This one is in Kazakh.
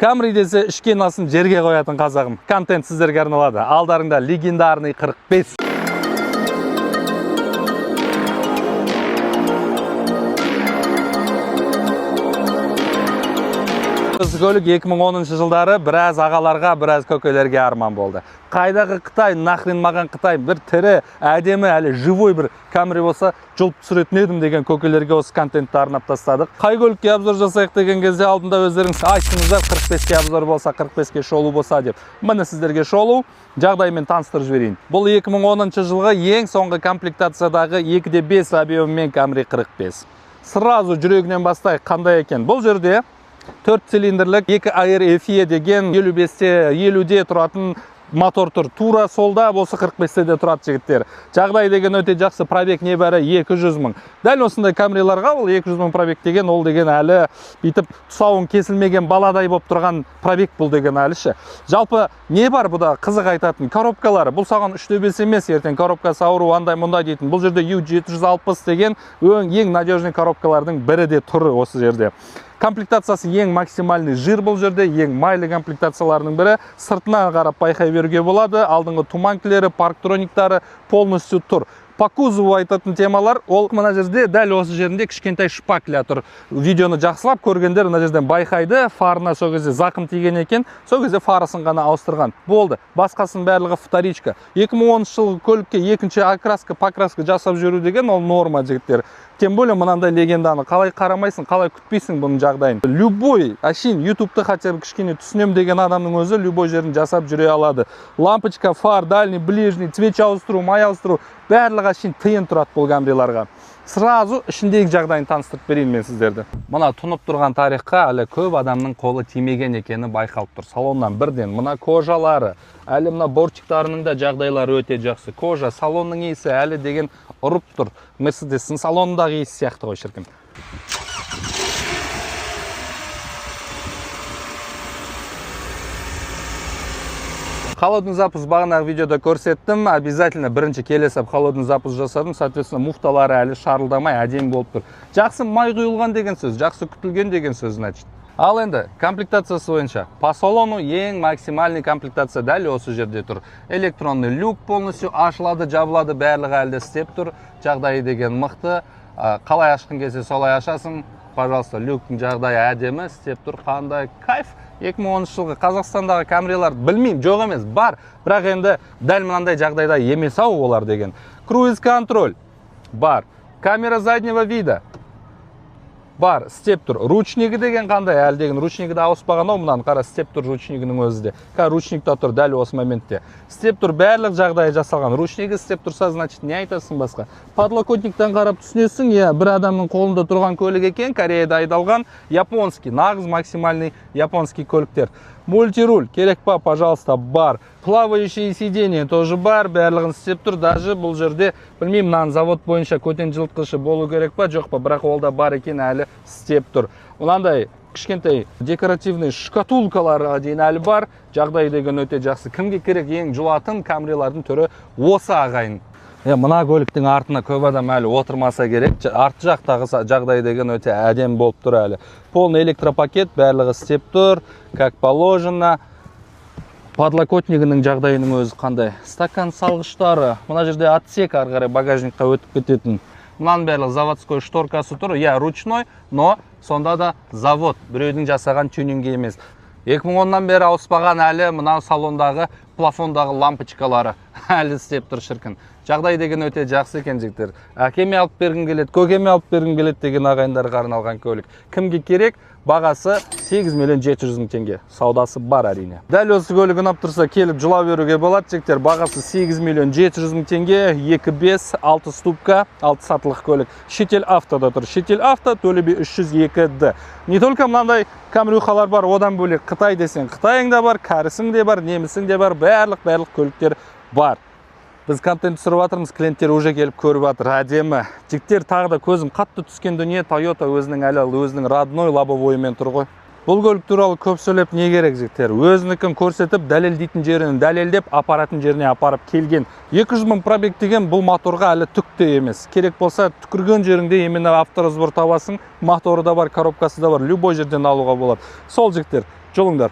Camry десе ішкен асын жерге қоятын қазағым. Контент сіздерге арналады. Алдарыңда легендарный 45. Көлік 2010 жылдары біраз ағаларға, біраз көкелерге арман болды. Қайдағы Қытай, нахрен маған Қытай, бір тірі, әдемі, әлі живой бір Camry болса, жұлып түсіретін едім деген көкелерге осы контентті арнап тастадық. Қай көлікке обзор жасайық деген кезде алдында өздеріңіз айтыңыздар, 45-ке обзор болса, 45-ке шолу болса деп. Міне сіздерге шолу, жағдаймен таныстырып жіберейін. Бұл 2010 жылғы ең соңғы комплектациядағы 2.5 объеммен Camry 45. Сразу жүрегінен бастайық, қандай екен? Бұл жерде 4 цилиндрлік 2 AR-FE деген 55-те 50-де тұратын мотор тұр. Тура солда болса 45-те де тұрады жігіттер. Жағдай деген өте жақсы, пробег небәрі 200 мың. Дәл осындай Camry'ларға ол 200 мың пробег деген, ол деген әлі битіп тұсауын кесілмеген баладай болып тұрған пробег бұл деген әліші. Жалпы не бар бұда қызық айтатын? Коробкалары. Бұл саған 3/5 емес, ертең коробкасы ауыру андай мұндай дейтін. Бұл жерде U760 деген ең надежный коробкалардың бірі де тұр осы жерде. Комплектациясы ең максимальный жир бұл жерде, ең майлы комплектацияларының бірі. Сыртына қарап байқай беруге болады. Алдыңғы туманкілері, парктрониктары полностью тұр. По кузову айтатын темалар, ол мына жерде дәл осы жерінде кішкентай шпакля тұр. Видеоны жақсылап көргендер мына жерден байқайды. Фарына сол кезде зақым тиген екен, сол кезде фарасын ғана ауыстырған. Болды. Басқасын барлығы вторичка. 2010 жылғы көлікке екінші покраска жасап жүру деген ол норма жігіттер. Тем более мынандай легенданы қалай қарамайсың, қалай күтпейсің бұның жағдайын. Любой, ашин ютубты хотя бы кішкене түсінем деген адамның өзі любой жерін жасап жүре алады. Лампочка, фар, дальний, ближний, свеч ауыстыру, май ауыстыру, барлығы ашин тиын тұрады бұл Camry'ларға. Сразу ішіндегі жағдайын таныстырып берейін мен сіздерді. Мына тұнып тұрған тарихқа әлі көп адамның қолы тимеген екені байқалып тұр. Салоннан бірден мына кожалары, әлі мына бортиктарының да жағдайлары өте жақсы. Кожа, салонның иісі әлі деген ұрып тұр. Мерседестің салонындағы иісі сияқты ғой шіркін. Холодный запуск бағанағы видеода көрсеттім. Обязательно бірінші келесіп холодный запуск жасадым. Соответственно, муфталары әлі шарылдамай әдемі болып тұр. Жақсы май құйылған деген сөз, жақсы күтілген деген сөз, значит. Ал енді комплектациясы бойынша по салону ең максимальный комплектация дәл осы жерде тұр. Электронный люк полностью ашылады, жабылады, барлығы әлде істеп тұр. Жағдайы деген мықты. Қалай ашқың келсе солай ашасың. Пожалуйста, люктың жағдайы әдемі, істеп тұр. Қандай кайф. 2010 жылғы Қазақстандағы Camry'лар білмеймін, жоқ емес, бар. Бірақ енді дәл мынандай жағдайда емес ау олар деген. Круиз контроль бар. Камера заднего вида бар, істеп тұр. Ручнигі деген қандай? Әлі деген ручнигі де ауыспаған ау, мұнан қара істеп тұр ручнигінің өзі де. Ручник та тұр дәл осы моментте. Істеп тұр, барлық жағдайы жасалған. Ручнигі істеп тұрса, значит, не айтасың басқа? Подлокотниктен қарап түсінесің, бір адамның қолында тұрған көлік екен, Кореяда айдалған, японский, нағыз максимальный японский көліктер. Мультируль керек па, пожалуйста, бар. Плавающие сиденья тоже бар, барлығын істеп тұр. Даже бұл жерде, білмеймін, мынаны завод бойынша көтен жылытқышы болу керек па, жоқ па, бірақ ол да бар екен, әлі істеп тұр. Мынандай кішкентай декоративный шкатулкалары дейін әлі бар. Жағдай деген өте жақсы. Кімге керек ең жұлатын Camry'лардың түрі осы ағайын. Мына көліктің артына көп адам әлі отырмаса керек. Арты жақтағы жағдай деген өте әдем болып тұр әлі. Полный электропакет, барлығы істеп тұр, как положено. Подлокотнигінің жағдайының өзі қандай. Стакан салғыштары. Мына жерде отсек ары қарай багажникқа өтіп кететін. Мұнан барлығы заводской шторкасы тұр. Ручной, но сонда да завод. Біреудің жасаған тюнингі емес. 2010-нан бері ауыспаған әлі мынау салондағы плафондағы лампочкалары әлі істеп тұр шіркін. Жағдай деген өте жақсы екен жігіттер. Әкеме алып бергім келеді, көкеме алып бергім келеді деген ағайындарға арналған көлік. Кімге керек? Бағасы 8.700.000 теңге. Саудасы бар әрине. Дәл осы көлігін алып тұрса келіп жылап беруге болады жігіттер. Бағасы 8.700.000 теңге, 2.5, 6 ступка, 6 сатылық көлік. Шетел автода тұр. Шетел авто Төле би 302D. Не только мынандай Camry'лар бар, одан бөлек Қытай десең, Қытайың да бар, кәрісің де бар, немісің де бар, барлық көліктер бар. Біз контент түсіріп жатырмыз, клиенттер уже келіп көріп жатыр, әдемі. Жігіттер, тағы да көзім қатты түскен дүние Toyota өзінің әлі өзінің родной лобовойымен тұр ғой. Бұл көлік туралы көп сөйлеп не керек жігіттер? Өзінікін көрсетіп, дәлелдейтін жерін дәлелдеп, апаратын жеріне апарып келген. 200 мың пробег деген бұл моторға әлі түкте емес. Керек болса, түкірген жеріңде именно авторазбор табасың, моторы да бар, коробкасы да бар, любой жерден алуға болады. Сол жігіттер, жолыңдар.